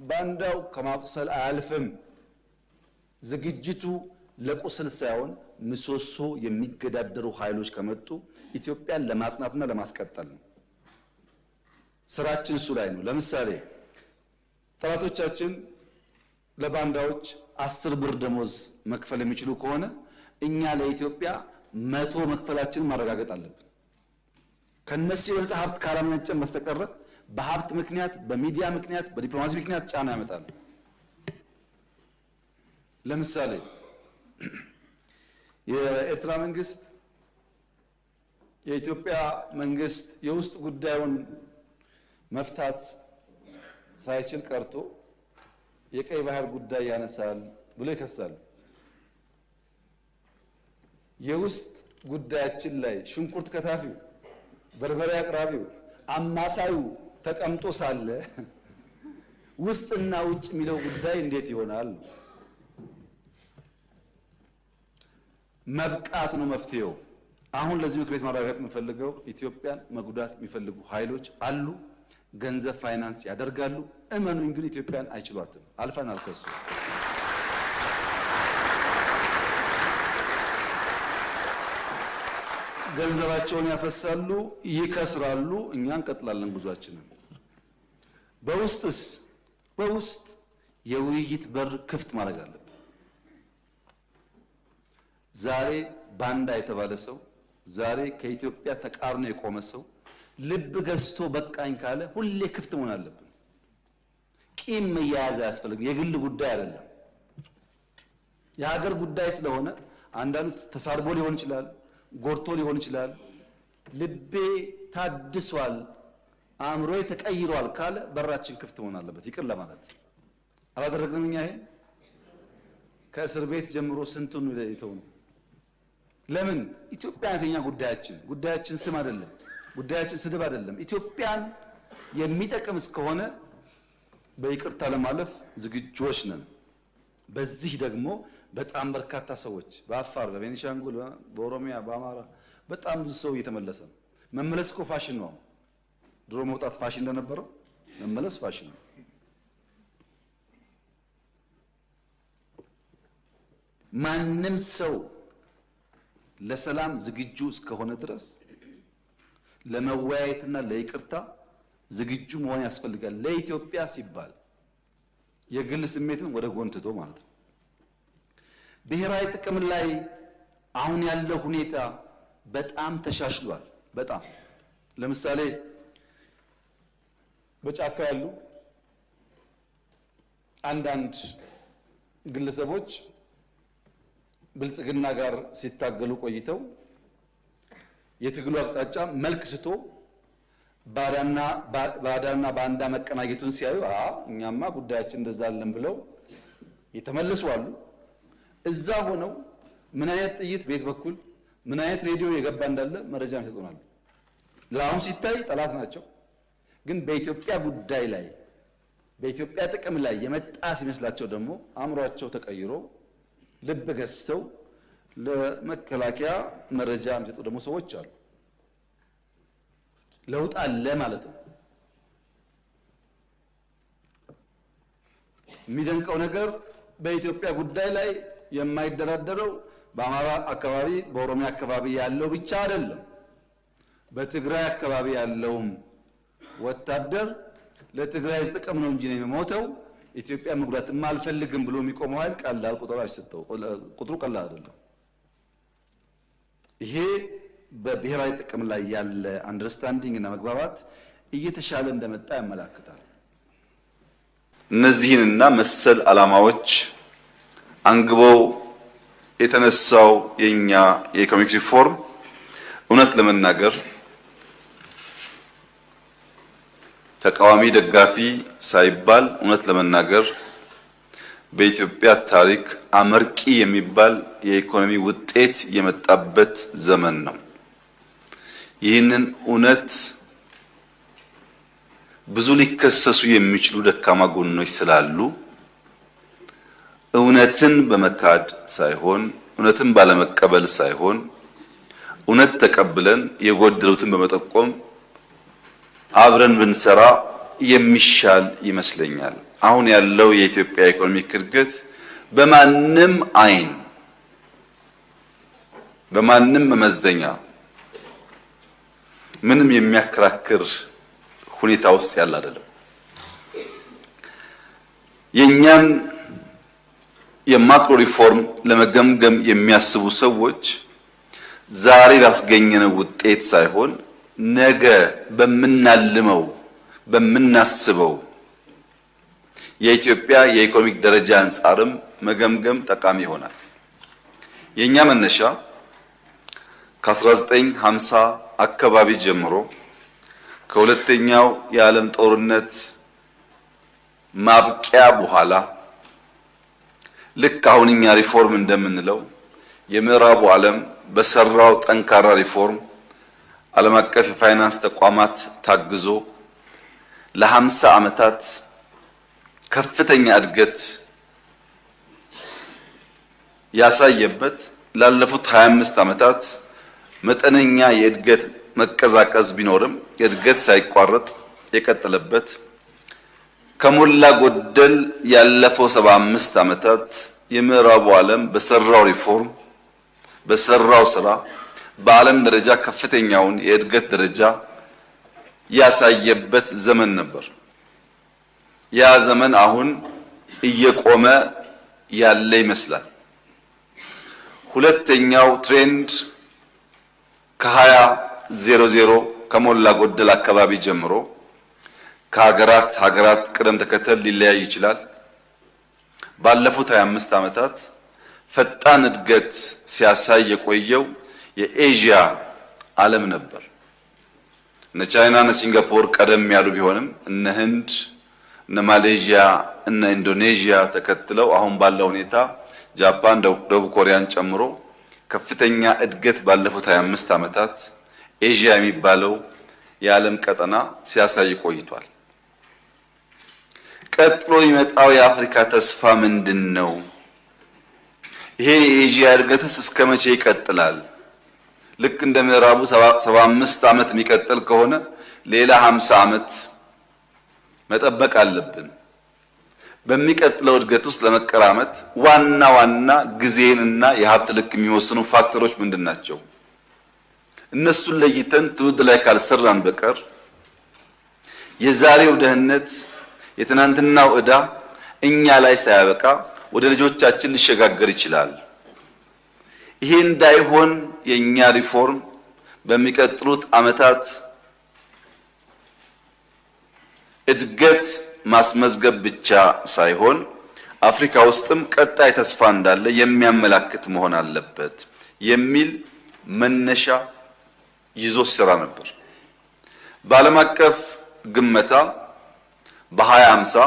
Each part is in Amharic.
ባንዳው ከማቁሰል አያልፍም። ዝግጅቱ ለቁስል ሳይሆን ምሰሶ የሚገዳደሩ ኃይሎች ከመጡ ኢትዮጵያን ለማጽናትና ለማስቀጠል ነው። ስራችን እሱ ላይ ነው። ለምሳሌ ጠላቶቻችን ለባንዳዎች 10 ብር ደሞዝ መክፈል የሚችሉ ከሆነ እኛ ለኢትዮጵያ 100 መክፈላችንን ማረጋገጥ አለብን። ከነሱ የበለጠ ሀብት ካላመነጨን በስተቀር በሀብት ምክንያት፣ በሚዲያ ምክንያት፣ በዲፕሎማሲ ምክንያት ጫና ያመጣሉ። ለምሳሌ የኤርትራ መንግስት የኢትዮጵያ መንግስት የውስጥ ጉዳዩን መፍታት ሳይችል ቀርቶ የቀይ ባህር ጉዳይ ያነሳል ብሎ ይከሳል። የውስጥ ጉዳያችን ላይ ሽንኩርት ከታፊው፣ በርበሬ አቅራቢው፣ አማሳዩ ተቀምጦ ሳለ ውስጥና ውጭ የሚለው ጉዳይ እንዴት ይሆናል? መብቃት ነው መፍትሄው። አሁን ለዚህ ምክር ቤት ማረጋገጥ የምፈልገው ኢትዮጵያን መጉዳት የሚፈልጉ ኃይሎች አሉ። ገንዘብ ፋይናንስ ያደርጋሉ። እመኑኝ ግን ኢትዮጵያን አይችሏትም። አልፈናል ከሱ። ገንዘባቸውን ያፈሳሉ፣ ይከስራሉ። እኛ እንቀጥላለን ጉዟችንን። በውስጥ የውይይት በር ክፍት ማድረግ አለብን። ዛሬ ባንዳ የተባለ ሰው፣ ዛሬ ከኢትዮጵያ ተቃርኖ የቆመ ሰው ልብ ገዝቶ በቃኝ ካለ ሁሌ ክፍት መሆን አለብን። ቂም መያያዝ አያስፈልግም። የግል ጉዳይ አይደለም፣ የሀገር ጉዳይ ስለሆነ አንዳንዱ ተሳርቦ ሊሆን ይችላል፣ ጎርቶ ሊሆን ይችላል። ልቤ ታድሷል፣ አእምሮዬ ተቀይሯል ካለ በራችን ክፍት መሆን አለበት። ይቅር ለማለት አላደረግንም። እኛ ይሄ ከእስር ቤት ጀምሮ ስንቱን ይተው ነው። ለምን? ኢትዮጵያ አይተኛ ጉዳያችን ስም አይደለም፣ ጉዳያችን ስድብ አይደለም። ኢትዮጵያን የሚጠቅም እስከሆነ በይቅርታ ለማለፍ ዝግጁዎች ነን። በዚህ ደግሞ በጣም በርካታ ሰዎች በአፋር፣ በቤኒሻንጉል፣ በኦሮሚያ፣ በአማራ በጣም ብዙ ሰው እየተመለሰ ነው። መመለስ እኮ ፋሽን ነው። ድሮ መውጣት ፋሽን እንደነበረው መመለስ ፋሽን ነው። ማንም ሰው ለሰላም ዝግጁ እስከሆነ ድረስ ለመወያየትና ለይቅርታ ዝግጁ መሆን ያስፈልጋል። ለኢትዮጵያ ሲባል የግል ስሜትን ወደ ጎን ትቶ ማለት ነው። ብሔራዊ ጥቅም ላይ አሁን ያለው ሁኔታ በጣም ተሻሽሏል። በጣም ለምሳሌ በጫካ ያሉ አንዳንድ ግለሰቦች ብልጽግና ጋር ሲታገሉ ቆይተው የትግሉ አቅጣጫ መልክ ስቶ ባዳና ባንዳ መቀናጀቱን ሲያዩ እኛማ ጉዳያችን እንደዛ አለን ብለው የተመለሱ አሉ። እዛ ሆነው ምን አይነት ጥይት ቤት በኩል ምን አይነት ሬዲዮ የገባ እንዳለ መረጃ ይሰጡናል። ለአሁን ሲታይ ጠላት ናቸው፣ ግን በኢትዮጵያ ጉዳይ ላይ በኢትዮጵያ ጥቅም ላይ የመጣ ሲመስላቸው ደግሞ አእምሯቸው ተቀይሮ ልብ ገዝተው ለመከላከያ መረጃ የሚሰጡ ደግሞ ሰዎች አሉ። ለውጥ አለ ማለት ነው። የሚደንቀው ነገር በኢትዮጵያ ጉዳይ ላይ የማይደራደረው በአማራ አካባቢ በኦሮሚያ አካባቢ ያለው ብቻ አይደለም። በትግራይ አካባቢ ያለውም ወታደር ለትግራይ ጥቅም ነው እንጂ ነው የሚሞተው ኢትዮጵያ መጉዳትም አልፈልግም ብሎ የሚቆመው ኃይል ቀላል ቁጥሩ ቀላል አይደለም። ይሄ በብሔራዊ ጥቅም ላይ ያለ አንደርስታንዲንግ እና መግባባት እየተሻለ እንደመጣ ያመለክታል። እነዚህንና መሰል ዓላማዎች አንግበው የተነሳው የኛ የኢኮኖሚክ ሪፎርም እውነት ለመናገር ተቃዋሚ ደጋፊ ሳይባል እውነት ለመናገር በኢትዮጵያ ታሪክ አመርቂ የሚባል የኢኮኖሚ ውጤት የመጣበት ዘመን ነው። ይህንን እውነት ብዙ ሊከሰሱ የሚችሉ ደካማ ጎኖች ስላሉ እውነትን በመካድ ሳይሆን እውነትን ባለመቀበል ሳይሆን እውነት ተቀብለን የጎደሉትን በመጠቆም አብረን ብንሰራ የሚሻል ይመስለኛል። አሁን ያለው የኢትዮጵያ ኢኮኖሚክ እድገት በማንም አይን በማንም መመዘኛ ምንም የሚያከራክር ሁኔታ ውስጥ ያለ አይደለም። የኛን የማክሮ ሪፎርም ለመገምገም የሚያስቡ ሰዎች ዛሬ ባስገኘነው ውጤት ሳይሆን ነገ በምናልመው በምናስበው የኢትዮጵያ የኢኮኖሚክ ደረጃ አንጻርም መገምገም ጠቃሚ ይሆናል። የኛ መነሻ ከ1950 አካባቢ ጀምሮ ከሁለተኛው የዓለም ጦርነት ማብቂያ በኋላ ልክ አሁን እኛ ሪፎርም እንደምንለው የምዕራቡ ዓለም በሰራው ጠንካራ ሪፎርም ዓለም አቀፍ የፋይናንስ ተቋማት ታግዞ ለ50 ዓመታት ከፍተኛ እድገት ያሳየበት ላለፉት 25 ዓመታት መጠነኛ የእድገት መቀዛቀዝ ቢኖርም እድገት ሳይቋረጥ የቀጠለበት ከሞላ ጎደል ያለፈው 75 ዓመታት የምዕራቡ ዓለም በሰራው ሪፎርም በሰራው ስራ በዓለም ደረጃ ከፍተኛውን የእድገት ደረጃ ያሳየበት ዘመን ነበር። ያ ዘመን አሁን እየቆመ ያለ ይመስላል። ሁለተኛው ትሬንድ ከ2000 ከሞላ ጎደል አካባቢ ጀምሮ ከሀገራት ቅደም ተከተል ሊለያይ ይችላል። ባለፉት 25 ዓመታት ፈጣን እድገት ሲያሳይ የቆየው የኤዥያ ዓለም ነበር። እነ ቻይና እና ሲንጋፖር ቀደም ያሉ ቢሆንም እነ ህንድ እነ ማሌዥያ እነ ኢንዶኔዥያ ተከትለው አሁን ባለው ሁኔታ ጃፓን፣ ደቡብ ኮሪያን ጨምሮ ከፍተኛ እድገት ባለፉት 25 ዓመታት ኤዥያ የሚባለው የዓለም ቀጠና ሲያሳይ ቆይቷል። ቀጥሎ የሚመጣው የአፍሪካ ተስፋ ምንድነው? ይሄ የኤዥያ እድገትስ እስከ መቼ ይቀጥላል? ልክ እንደ ምዕራቡ 75 ዓመት የሚቀጥል ከሆነ ሌላ 50 ዓመት መጠበቅ አለብን። በሚቀጥለው እድገት ውስጥ ለመቀራመት ዋና ጊዜንና የሀብት ልክ የሚወስኑ ፋክተሮች ምንድናቸው? እነሱን ለይተን ትውልድ ላይ ካልሰራን በቀር የዛሬው ደህንነት የትናንትናው ዕዳ እኛ ላይ ሳያበቃ ወደ ልጆቻችን ሊሸጋገር ይችላል። ይሄ እንዳይሆን የኛ ሪፎርም በሚቀጥሉት ዓመታት እድገት ማስመዝገብ ብቻ ሳይሆን አፍሪካ ውስጥም ቀጣይ ተስፋ እንዳለ የሚያመላክት መሆን አለበት የሚል መነሻ ይዞ ሲሰራ ነበር። በዓለም አቀፍ ግመታ በ2050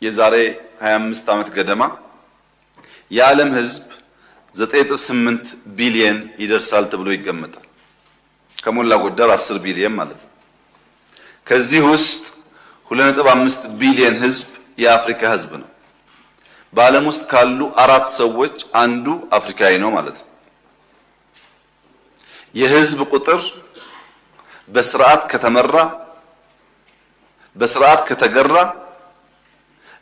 የዛሬ 25 ዓመት ገደማ የዓለም ሕዝብ 9.8 ቢሊየን ይደርሳል ተብሎ ይገመታል። ከሞላ ጎደል 10 ቢሊየን ማለት ነው። ከዚህ ውስጥ 2.5 ቢሊየን ሕዝብ የአፍሪካ ሕዝብ ነው። በዓለም ውስጥ ካሉ 4 ሰዎች አንዱ አፍሪካዊ ነው ማለት ነው። የሕዝብ ቁጥር በስርዓት ከተመራ በስርዓት ከተገራ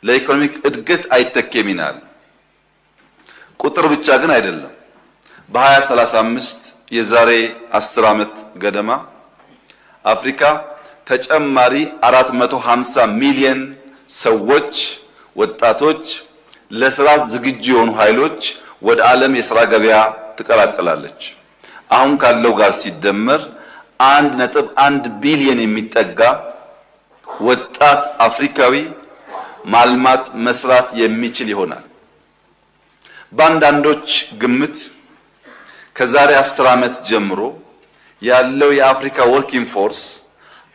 ለኢኮኖሚክ እድገት አይተኬም ይናል። ቁጥር ብቻ ግን አይደለም። በ2035 የዛሬ 10 ዓመት ገደማ አፍሪካ ተጨማሪ 450 ሚሊዮን ሰዎች ወጣቶች ለስራ ዝግጁ የሆኑ ኃይሎች ወደ ዓለም የሥራ ገበያ ትቀላቀላለች። አሁን ካለው ጋር ሲደመር 1.1 ቢሊዮን የሚጠጋ ወጣት አፍሪካዊ ማልማት መስራት የሚችል ይሆናል። በአንዳንዶች ግምት ከዛሬ 10 ዓመት ጀምሮ ያለው የአፍሪካ ወርኪንግ ፎርስ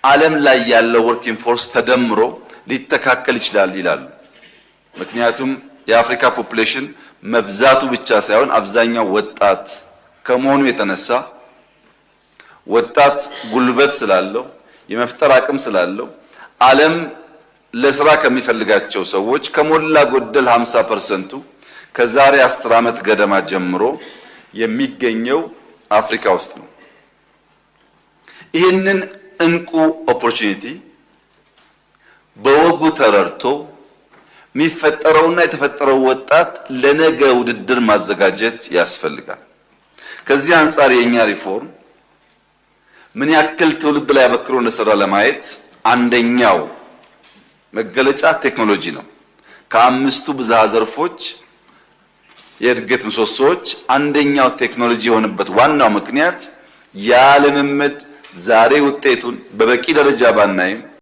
ዓለም ላይ ያለው ወርኪንግ ፎርስ ተደምሮ ሊተካከል ይችላል ይላሉ። ምክንያቱም የአፍሪካ ፖፑሌሽን መብዛቱ ብቻ ሳይሆን አብዛኛው ወጣት ከመሆኑ የተነሳ ወጣት ጉልበት ስላለው የመፍጠር አቅም ስላለው ዓለም ለስራ ከሚፈልጋቸው ሰዎች ከሞላ ጎደል 50% ከዛሬ 10 ዓመት ገደማ ጀምሮ የሚገኘው አፍሪካ ውስጥ ነው። ይህንን እንቁ ኦፖርቹኒቲ በወጉ ተረድቶ የሚፈጠረውና የተፈጠረው ወጣት ለነገ ውድድር ማዘጋጀት ያስፈልጋል። ከዚህ አንጻር የኛ ሪፎርም ምን ያክል ትውልድ ላይ አበክሮ እንደሰራ ለማየት አንደኛው መገለጫ ቴክኖሎጂ ነው። ከአምስቱ ብዝሃ ዘርፎች የእድገት ምሰሶዎች አንደኛው ቴክኖሎጂ የሆነበት ዋናው ምክንያት ያ ልምምድ ዛሬ ውጤቱን በበቂ ደረጃ ባናይም